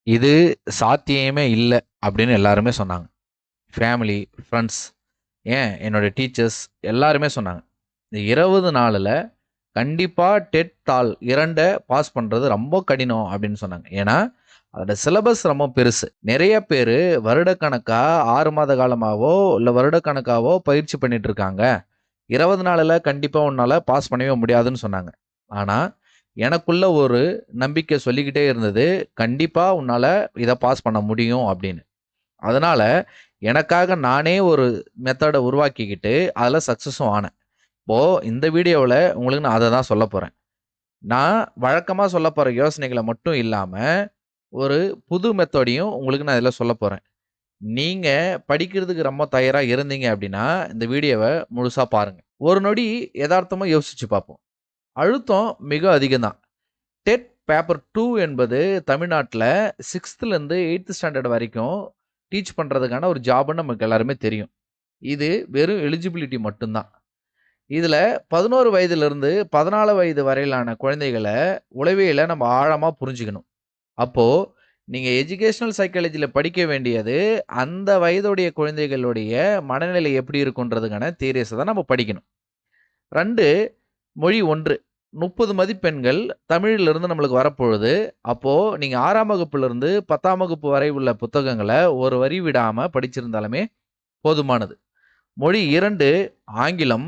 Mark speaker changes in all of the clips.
Speaker 1: இது சாத்தியமே இல்ல அப்படின்னு எல்லாருமே சொன்னாங்க. ஃபேமிலி, ஃப்ரெண்ட்ஸ், ஏன் என்னோட டீச்சர்ஸ் எல்லாருமே சொன்னாங்க. இந்த 20 நாளுல கண்டிப்பா டெட் தாள் 2 பாஸ் பண்றது ரொம்ப கடினம் அப்படின்னு சொன்னாங்க. ஏன்னா, அதோட சிலபஸ் ரொம்ப பெருசு. நெறைய பேரு வருடக்கணக்கா 6 மாத காலமாவோ, இல்ல வருடக்கணக்காவோ பயிற்சி பண்ணிட்டு இருக்காங்க. 20 நாளுல கண்டிப்பா உன்னால பாஸ் பண்ணவே முடியாதுன்னு சொன்னாங்க. ஆனா, எனக்குள்ள ஒரு நம்பிக்கை சொல்லிக்கிட்டே இருந்தது, கண்டிப்பா உன்னால இத பாஸ் பண்ண முடியும் அப்படின்னு. அதனால, எனக்காக நானே ஒரு மெத்தட உருவாக்கிக்கிட்டு, அதுல சக்சஸும் ஆனேன். இப்போ இந்த வீடியோவுல உங்களுக்கு நான் அத தான் சொல்லப் போறேன். நான் வழக்கமா சொல்லப் போற யோசனைகள மட்டும் இல்லாம, ஒரு புது மெத்தடையும் உங்களுக்கு நான் இதுல சொல்லப் போறேன். நீங்க படிக்கிறதுக்கு ரொம்ப தயாரா இருந்தீங்க அப்படின்னா, இந்த வீடியோவ முழுசா பாருங்க. ஒரு நொடி எதார்த்தமா யோசிச்சு பார்ப்போம். அழுத்தம் மிக அதிகம் தான். டெட் பேப்பர் 2 என்பது தமிழ்நாட்டுல 6த்லேருந்து 8த் ஸ்டாண்டர்ட் வரைக்கும் டீச் பண்றதுக்கான ஒரு ஜாப்ன்னு நமக்கு எல்லாருமே தெரியும். இது வெறும் எலிஜிபிலிட்டி மட்டும் தான். இதுல 11 வயதிலிருந்து 14 வயது வரையிலான குழந்தைகள உளவியல நம்ம ஆழமா புரிஞ்சுக்கணும். அப்போ நீங்க எஜுகேஷனல் சைக்காலஜில படிக்க வேண்டியது, அந்த வயதுடைய குழந்தைகளுடைய மனநிலை எப்படி இருக்குன்றதுக்கான தியரீஸ தான் நம்ம படிக்கணும். 2 மொழி 1 30 மதிப்பெண்கள் தமிழிலிருந்து நம்மளுக்கு வரப்பொழுது, அப்போ நீங்க 6ஆம் வகுப்பிலிருந்து 10ஆம் வகுப்பு வரை உள்ள புத்தகங்கள ஒரு வரி விடாம படிச்சிருந்தாலுமே போதுமானது. மொழி 2 ஆங்கிலம்.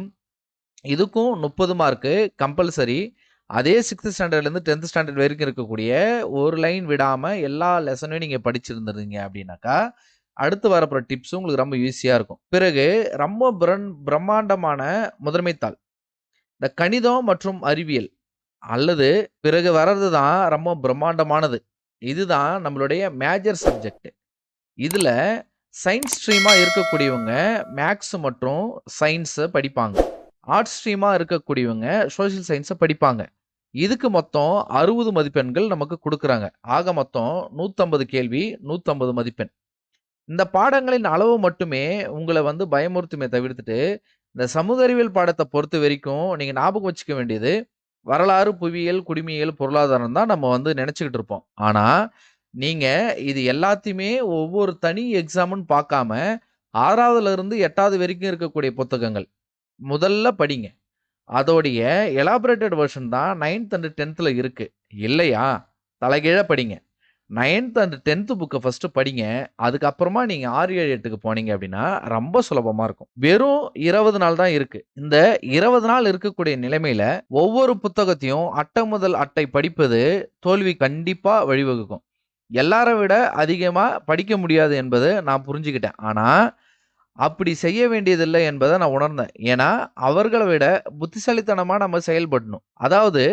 Speaker 1: இதுக்கும் 30 மார்க்கு கம்பல்சரி. அதே 6த் ஸ்டாண்டர்ட்லேருந்து 10த் ஸ்டாண்டர்ட் வரைக்கும் இருக்கக்கூடிய ஒரு லைன் விடாம எல்லா லெசனையும் நீங்க படிச்சிருந்தீங்க அப்படின்னாக்கா, அடுத்து வரப்போற டிப்ஸும் உங்களுக்கு ரொம்ப ஈஸியா இருக்கும். பிறகு ரொம்ப பிரம்மாண்டமான முதன்மை தாள். இந்த கணிதம் மற்றும் அறிவியல் அல்லது பிறகு வர்றது தான் ரொம்ப பிரம்மாண்டமானது. இதுதான் நம்மளுடைய மேஜர் சப்ஜெக்ட். இதுல சயின்ஸ் ஸ்ட்ரீமா இருக்கக்கூடியவங்க மேத்ஸ் மற்றும் சயின்ஸ படிப்பாங்க. ஆர்ட்ஸ் ஸ்ட்ரீமா இருக்கக்கூடியவங்க சோசியல் சயின்ஸ படிப்பாங்க. இதுக்கு மொத்தம் 60 மதிப்பெண்கள் நமக்கு குடுக்குறாங்க. ஆக மொத்தம் 150 கேள்வி, 150 மதிப்பெண். இந்த பாடங்களின் அளவு மட்டுமே உங்கள வந்து பயமுறுத்துமே தவிர்த்துட்டு, இந்த சமூக அறிவியல் பாடத்த பொறுத்தவரைக்கும் நீங்க ஞாபகம் வச்சுக்க வேண்டியது, வரலாறு, புவியியல், குடிமியல், பொருளாதாரம் தான் நம்ம வந்து நெனச்சுக்கிட்டு இருப்போம். ஆனா, நீங்க இது எல்லாத்தையுமே ஒவ்வொரு தனி எக்ஸாம்ன்னு பார்க்காம, 6வதுலருந்து 8வது வரைக்கும் இருக்கக்கூடிய புத்தகங்கள். முதல்ல படிங்க. அதோடைய எலாபரேட்டட் வெர்ஷன் தான் 9த் அண்ட் 10த்ல இருக்கு. இல்லையா? தலைகீழா படிங்க. 9த் அண்ட் 10த் புக்க ஃபர்ஸ்ட்டு படிங்க. அதுக்கப்புறமா நீங்க 6, 7, 8க்கு போனீங்க அப்படின்னா, ரொம்ப சுலபமா இருக்கும். வெறும் 20 நாள் தான் இருக்கு. இந்த 20 நாள் இருக்கக்கூடிய நிலைமையில, ஒவ்வொரு புத்தகத்தையும் அட்டை முதல் அட்டை படிப்பது தோல்வி கண்டிப்பா வழிவகுக்கும். எல்லார விட அதிகமா படிக்க முடியாது என்பத நான் புரிஞ்சுக்கிட்டேன். ஆனா, அப்படி செய்ய வேண்டியதில்லை என்பத நான் உணர்ந்தேன். ஏன்னா, அவர்கள விட புத்திசாலித்தனமா நம்ம செயல்படணும். அதாவது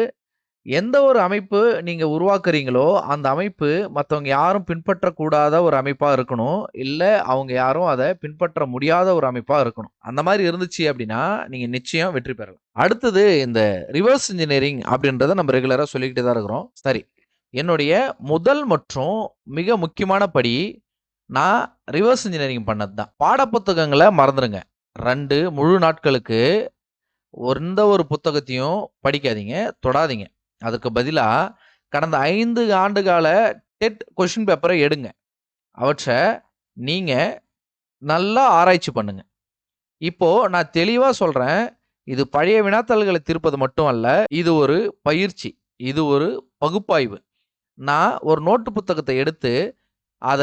Speaker 1: எந்த ஒரு அமைப்பு நீங்க உருவாக்குறீங்களோ, அந்த அமைப்பு மத்தவங்க யாரும் பின்பற்றக்கூடாத ஒரு அமைப்பா இருக்கணும். இல்ல அவங்க யாரும் அத பின்பற்ற முடியாத ஒரு அமைப்பா இருக்கணும். அந்த மாரி இருந்துச்சு அப்டின்னா, நீங்க நிச்சயம் வெற்றி பெறலாம். அடுத்தது இந்த ரிவர்ஸ் இன்ஜினியரிங் அப்டின்றத நம்ம ரெகுலரா சொல்லிக்கிட்டே தான் இருக்கிறோம். சரி. என்னுடைய முதல் மற்றும் மிக முக்கியமான படி, நான் ரிவர்ஸ் இன்ஜினியரிங் பண்ணது தான். பாடப்புத்தகங்கள மறந்துருங்க. 2 முழு நாட்களுக்கு எந்த ஒரு புத்தகத்தையும் படிக்காதீங்க, தொடாதீங்க. அதுக்கு பதிலா கடந்த 5 ஆண்டுகால டெட் கொஸ்டின் பேப்பர எடுங்க. அவற்ற நீங்க நல்லா ஆராய்ச்சி பண்ணுங்க. இப்போ நான் தெளிவா சொல்றேன். இது பழைய வினாத்தாள்கள தீர்ப்பது மட்டும் அல்ல. இது ஒரு பயிற்சி. இது ஒரு பகுப்பாய்வு. நான் ஒரு நோட்டு புத்தகத்த எடுத்து, அத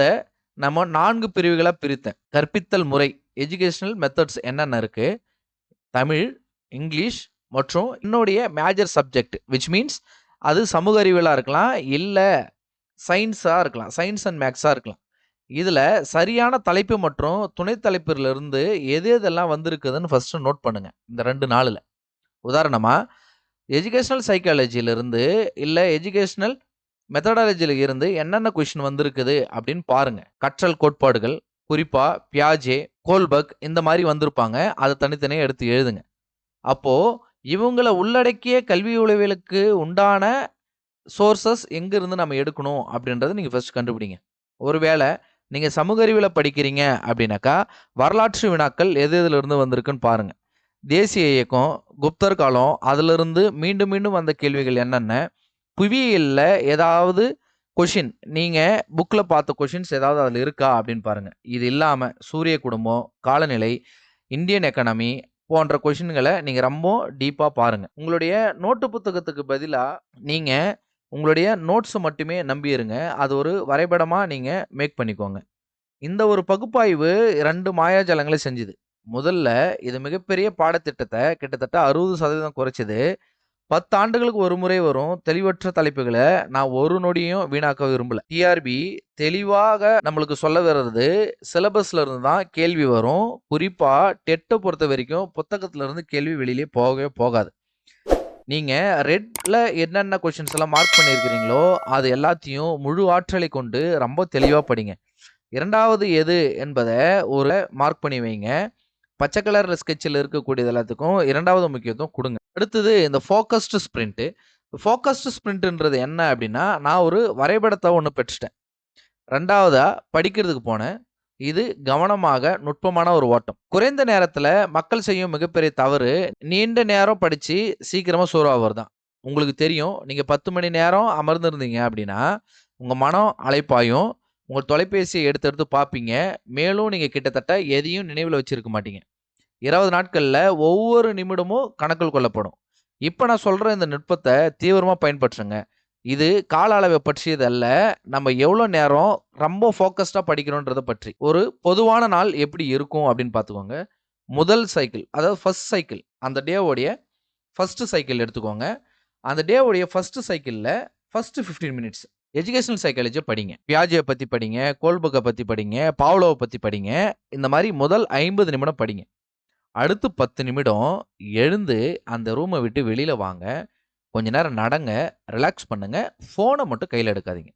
Speaker 1: நம்ம 4 பிரிவுகளா பிரித்தேன். கற்பித்தல் முறை, எஜுகேஷனல் மெத்தட்ஸ் என்னென்ன இருக்கு? தமிழ், இங்கிலீஷ் மற்றும் என்னுடைய மேஜர் சப்ஜெக்ட் விச் மீன்ஸ் அது சமூக அறிவியலா இருக்கலாம், இல்ல சயின்ஸா இருக்கலாம். சயின்ஸ் அண்ட் மேத்ஸா இருக்கலாம். இதுல சரியான தலைப்பு மற்றும் துணை தலைப்பிலிருந்து எது எதெல்லாம் வந்திருக்குதுன்னு ஃபர்ஸ்ட் நோட் பண்ணுங்க. இந்த 2 நாளுல. உதாரணமா, எஜுகேஷனல் சைக்காலஜிலிருந்து இல்ல எஜுகேஷனல் மெத்தடாலஜில இருந்து என்னென்ன கொஸ்டின் வந்திருக்குது அப்படின்னு பாருங்க. கற்றல் கோட்பாடுகள், குறிப்பா பியாஜே, கோல்பர்க் இந்த மாரி வந்திருப்பாங்க. அத தனித்தனியா எடுத்து எழுதுங்க. அப்போ இவங்கள உள்ளடக்கிய கல்வி உளவியலுக்கு உண்டான சோர்சஸ் எங்கிருந்து நம்ம எடுக்கணும் அப்படின்றத நீங்க ஃபர்ஸ்ட் கண்டுபிடிங்க. ஒருவேள நீங்க சமூக அறிவியல படிக்கிறீங்க அப்படின்னாக்கா, வரலாற்று வினாக்கள் எது எதிலிருந்து வந்திருக்குன்னு பாருங்க. தேசிய இயக்கம், குப்தர் காலம், அதிலிருந்து மீண்டும் மீண்டும் வந்த கேள்விகள் என்னென்ன? புவியியல்ல ஏதாவது கொஷின் நீங்கள் புக்கில் பார்த்த கொஷின்ஸ் ஏதாவது அதில் இருக்கா அப்படின்னு பாருங்கள். இது இல்லாமல் சூரிய குடும்பம், காலநிலை, இந்தியன் எக்கனாமி போன்ற கொஷின்களை நீங்கள் ரொம்ப டீப்பாக பாருங்கள். உங்களுடைய நோட்டு புத்தகத்துக்கு பதிலாக நீங்கள் உங்களுடைய நோட்ஸை மட்டுமே நம்பியிருங்க. அது ஒரு வரைபடமாக நீங்கள் மேக் பண்ணிக்கோங்க. இந்த ஒரு பகுப்பாய்வு 2 மாயாஜாலங்களை செஞ்சுது. முதல்ல இது மிகப்பெரிய பாடத்திட்டத்தை கிட்டத்தட்ட 60% குறைச்சது. 10 ஆண்டுகளுக்கு ஒரு முறை வரும் தெளிவற்ற தலைப்புகளை நான் ஒரு நொடியும் வீணாக்க விரும்பல. டிஆர்பி தெளிவாக நம்மளுக்கு சொல்ல வர்றது சிலபஸ்ல இருந்து தான் கேள்வி வரும். குறிப்பா டெட்டை பொறுத்த வரைக்கும் புத்தகத்துல இருந்து கேள்வி வெளியிலே போகவே போகாது. நீங்க ரெட்ல என்னென்ன கொஸ்டின்ஸ் எல்லாம் மார்க் பண்ணியிருக்கிறீங்களோ அது எல்லாத்தையும் முழு ஆற்றலை கொண்டு ரொம்ப தெளிவா படிங்க. 2வது எது என்பதை ஒரு மார்க் பண்ணி வைங்க. பச்சை கலர்ல ஸ்கெட்சில் இருக்கக்கூடியது எல்லாத்துக்கும் 2வது முக்கியத்துவம் கொடுங்க. அடுத்தது இந்த ஃபோக்கஸ்டு ஸ்ப்ரிண்ட். ஃபோக்கஸ்டு ஸ்ப்ரிண்ட்ன்றது என்ன அப்படின்னா, நான் ஒரு வரைபடத்தை ஒன்று பெற்றுட்டேன். 2வதா படிக்கிறதுக்கு போனேன். இது கவனமாக நுட்பமான ஒரு ஓட்டம். குறைந்த நேரத்தில் மக்கள் செய்யும் மிகப்பெரிய தவறு நீண்ட நேரம் படித்து சீக்கிரமாக சோர்வாகிறது தான். உங்களுக்கு தெரியும், நீங்கள் 10 மணி நேரம் அமர்ந்திருந்தீங்க அப்படின்னா உங்கள் மனம் அலைப்பாயும். உங்கள் தொலைபேசியை எடுத்து எடுத்து பார்ப்பீங்க. மேலும் நீங்கள் கிட்டத்தட்ட எதையும் நினைவில் வச்சிருக்க மாட்டீங்க. 20 நாட்களில் ஒவ்வொரு நிமிடமும் கணக்கில் கொள்ளப்படும். இப்போ நான் சொல்கிற இந்த நுட்பத்தை தீவிரமாக பயன்படுத்துங்க. இது கால அளவை பற்றியது அல்ல, நம்ம எவ்வளோ நேரம் ரொம்ப ஃபோக்கஸ்டாக படிக்கிறோன்றதை பற்றி. ஒரு பொதுவான நாள் எப்படி இருக்கும் அப்படின்னு பார்த்துக்கோங்க. முதல் சைக்கிள், அதாவது ஃபர்ஸ்ட் சைக்கிள், அந்த டேவோடைய ஃபர்ஸ்ட் சைக்கிள் எடுத்துக்கோங்க. அந்த டேவோடைய ஃபர்ஸ்ட் சைக்கிளில் ஃபர்ஸ்ட் 15 மினிட்ஸ் எஜுகேஷனல் சைக்காலஜியை படிங்க. பியாஜியை பற்றி படிங்க, கோல்புக்கை பற்றி படிங்க, பாவ்லோவை பற்றி படிங்க. இந்த மாதிரி முதல் 50 நிமிடம் படிங்க. அடுத்து 10 நிமிடம் எழுந்து அந்த ரூமை விட்டு வெளியில் வாங்க. கொஞ்ச நேரம் நடங்க, ரிலாக்ஸ் பண்ணுங்க. ஃபோனை மட்டும் கையில் எடுக்காதீங்க.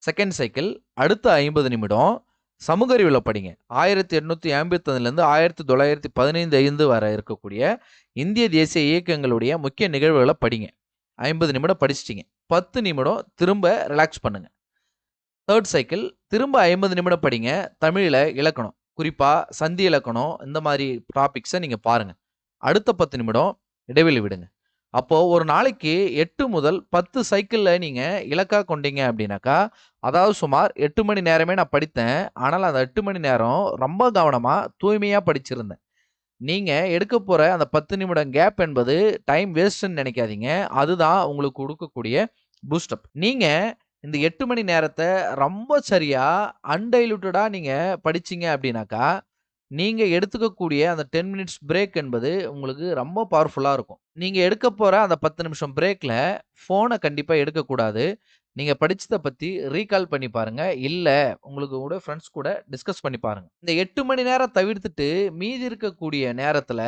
Speaker 1: செகண்ட் சைக்கிள், அடுத்த 50 நிமிடம் சமூக அறிவியலை படிங்க. 1885லேருந்து 1915 வரை இருக்கக்கூடிய இந்திய தேசிய இயக்கங்களுடைய முக்கிய நிகழ்வுகளை படிங்க. 50 நிமிடம் படிச்சிட்டிங்க. 10 நிமிடம் திரும்ப ரிலாக்ஸ் பண்ணுங்க. தேர்ட் சைக்கிள், திரும்ப 50 நிமிடம் படிங்க. தமிழில் இலக்கணம், குறிப்பாக சந்தி இலக்கணம், இந்த மாதிரி டாபிக்ஸை நீங்கள் பாருங்கள். அடுத்த 10 நிமிடம் இடைவெளி விடுங்க. அப்போது ஒரு நாளைக்கு 8 முதல் 10 சைக்கிளில் நீங்கள் இலக்காக கொண்டீங்க அப்படின்னாக்கா, அதாவது சுமார் 8 மணி நேரமே நான் படித்தேன். ஆனால் அந்த 8 மணி நேரம் ரொம்ப கவனமாக தூய்மையாக படிச்சிருந்தேன். நீங்கள் எடுக்க போகிற அந்த 10 நிமிடம் கேப் என்பது டைம் வேஸ்ட்டுன்னு நினைக்காதீங்க. அதுதான் உங்களுக்கு கொடுக்கக்கூடிய பூஸ்டப். நீங்கள் இந்த 8 மணி நேரத்தை ரொம்ப சரியாக அன்டைலூட்டடாக நீங்கள் படிச்சிங்க அப்படின்னாக்கா, நீங்கள் எடுத்துக்கக்கூடிய அந்த 10 மினிட்ஸ் பிரேக் என்பது உங்களுக்கு ரொம்ப பவர்ஃபுல்லாக இருக்கும். நீங்கள் எடுக்க போகிற அந்த 10 நிமிஷம் பிரேக்கில் ஃபோனை கண்டிப்பாக எடுக்கக்கூடாது. நீங்கள் படிச்சதை பற்றி ரீகால் பண்ணி பாருங்கள். இல்லை உங்களுக்கு கூட ஃப்ரெண்ட்ஸ் கூட டிஸ்கஸ் பண்ணி பாருங்கள். இந்த 8 மணி நேரம் தவிர்த்துட்டு மீதி இருக்கக்கூடிய நேரத்தில்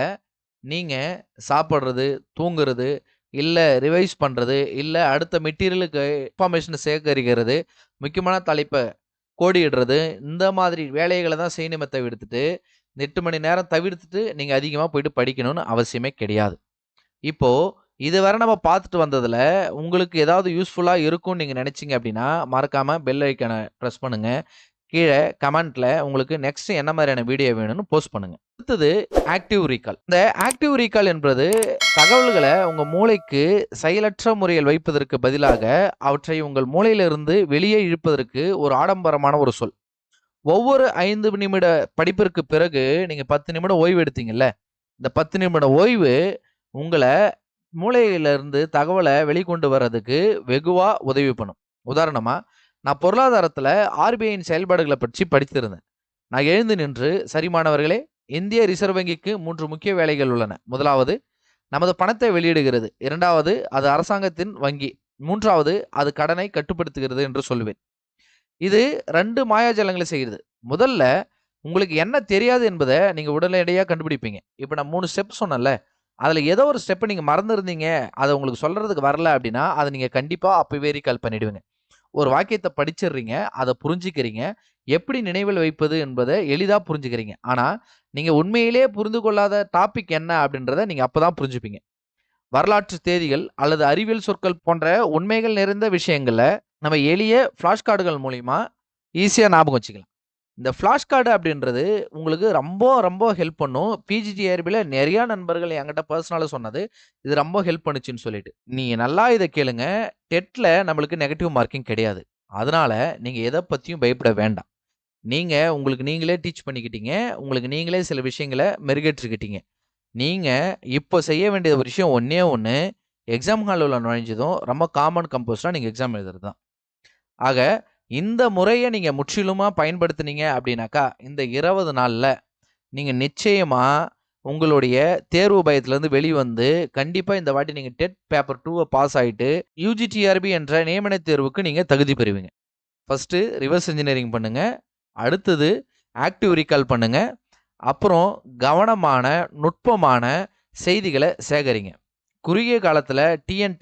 Speaker 1: நீங்கள் சாப்பிட்றது, தூங்குறது, இல்லை ரிவைஸ் பண்ணுறது, இல்லை அடுத்த மெட்டீரியலுக்கு இன்ஃபர்மேஷனை சேகரிக்கிறது, முக்கியமான தலைப்பை கோடிடுறது, இந்த மாதிரி வேலைகளை தான் செய்யணுமே தவிர்த்துட்டு இந்த 8 மணி நேரம் தவிர்த்துட்டு நீங்கள் அதிகமாக போயிட்டு படிக்கணும்னு அவசியமே கிடையாது. இப்போது இதுவரை நம்ம பார்த்துட்டு வந்ததில் உங்களுக்கு ஏதாவது யூஸ்ஃபுல்லாக இருக்கும்னு நீங்கள் நினச்சிங்க அப்படின்னா மறக்காமல் பெல் ஐக்கானை ப்ரெஸ் பண்ணுங்கள். கீழே கமெண்ட்டில் உங்களுக்கு நெக்ஸ்ட் என்ன மாதிரியான வீடியோ வேணும்னு போஸ்ட் பண்ணுங்கள். அடுத்தது ஆக்டிவ் ரீகால். இந்த ஆக்டிவ் ரீகால் என்பது தகவல்களை உங்கள் மூளைக்கு செயலற்ற முறையில் வைப்பதற்கு பதிலாக அவற்றை உங்கள் மூளையிலிருந்து வெளியே இழுப்பதற்கு ஒரு ஆடம்பரமான ஒரு சொல். ஒவ்வொரு 5 நிமிட படிப்பிற்கு பிறகு நீங்கள் 10 நிமிடம் ஓய்வு எடுத்தீங்கல்ல, இந்த 10 நிமிட ஓய்வு உங்களை மூளையிலிருந்து தகவலை வெளிக்கொண்டு வர்றதுக்கு வெகுவாக உதவி பண்ணும். உதாரணமாக, நான் பொருளாதாரத்தில் ஆர்பிஐயின் செயல்பாடுகளை பற்றி படித்திருந்தேன். நான் எழுந்து நின்று, சரி மாணவர்களே, இந்திய ரிசர்வ் வங்கிக்கு 3 முக்கிய வேலைகள் உள்ளன. முதலாவது, நமது பணத்தை வெளியிடுகிறது. 2வது, அது அரசாங்கத்தின் வங்கி. 3வது, அது கடனை கட்டுப்படுத்துகிறது என்று சொல்லுவேன். இது 2 மாயாஜாலங்களை செய்கிறது. முதல்ல உங்களுக்கு என்ன தெரியாது என்பதை நீங்கள் உடனடியாக கண்டுபிடிப்பீங்க. இப்போ நான் 3 ஸ்டெப் சொன்னேன்ல, அதில் ஏதோ ஒரு ஸ்டெப்பை நீங்கள் மறந்துருந்தீங்க, அதை உங்களுக்கு சொல்கிறதுக்கு வரல அப்படின்னா அதை நீங்கள் கண்டிப்பாக அப்போவே ரீகால் பண்ணிவிடுவீங்க. ஒரு வாக்கியத்தை படிச்சிடுறீங்க, அதை புரிஞ்சுக்கிறீங்க, எப்படி நினைவில் வைப்பது என்பதை எளிதாக புரிஞ்சுக்கிறீங்க. ஆனால் நீங்கள் உண்மையிலே புரிந்து கொள்ளாத டாபிக் என்ன அப்படின்றத நீங்கள் அப்போ தான் புரிஞ்சுப்பீங்க. வரலாற்று தேதிகள் அல்லது அறிவியல் சொற்கள் போன்ற உண்மைகள் நிறைந்த விஷயங்களை நம்ம எளிய ஃப்ளாஷ் கார்டுகள் மூலிமா ஈஸியாக ஞாபகம் வச்சுக்கலாம். இந்த ஃப்ளாஷ் கார்டு அப்படின்றது உங்களுக்கு ரொம்ப ரொம்ப ஹெல்ப் பண்ணும். பிஜிடிஆர்பியில் நிறையா நண்பர்கள் என்கிட்ட பர்சனலாக சொன்னது இது ரொம்ப ஹெல்ப் பண்ணுச்சுன்னு சொல்லிட்டு. நீங்கள் நல்லா இதை கேளுங்க. டெட்டில் நம்மளுக்கு நெகட்டிவ் மார்க்கிங் கிடையாது. அதனால நீங்க எத பத்தியும் பயப்பட வேண்டாம். நீங்க உங்களுக்கு நீங்களே டீச் பண்ணிக்கிட்டீங்க. உங்களுக்கு நீங்களே சில விஷயங்கள மெருகேற்றிக்கிட்டீங்க. நீங்க இப்போ செய்ய வேண்டிய ஒரு விஷயம் ஒண்ணே ஒண்ணு, எக்ஸாம் ஹால் உள்ள நுழைஞ்சதும் ரொம்ப காமன் கம்போஸ்டா நீங்க எக்ஸாம் எழுதுறது தான். ஆக இந்த முறைய நீங்க முற்றிலுமா பயன்படுத்துனீங்க அப்படின்னாக்கா, இந்த 20 நாள்ல நீங்க நிச்சயமா உங்களுடைய தேர்வு பயத்திலருந்து வெளிவந்து, கண்டிப்பா இந்த வாட்டி நீங்க டெட் பேப்பர் 2வ பாஸ் ஆயிட்டு, யுஜிடிஆர்பி என்ற நியமனத் தேர்வுக்கு நீங்க தகுதி பெறுவீங்க. ஃபர்ஸ்ட்டு ரிவர்ஸ் இன்ஜினியரிங் பண்ணுங்க. அடுத்தது ஆக்டிவ் ரீகால் பண்ணுங்க. அப்புறம் கவனமான, நுட்பமான செய்திகள சேகரிங்க. குறுகிய காலத்தில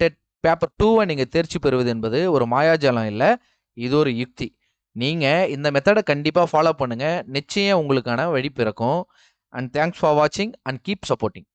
Speaker 1: டெட் பேப்பர் 2வ நீங்க தேர்ச்சி பெறுவது என்பது ஒரு மாயாஜாலம் இல்ல. இது ஒரு யுக்தி. நீங்க இந்த மெத்தட கண்டிப்பா ஃபாலோ பண்ணுங்க. நிச்சயம் உங்களுக்கான வழி பிறக்கும். அண்ட் தேங்க்ஸ் ஃபார் வாட்சிங் அண்ட் கீப் சப்போர்ட்டிங்.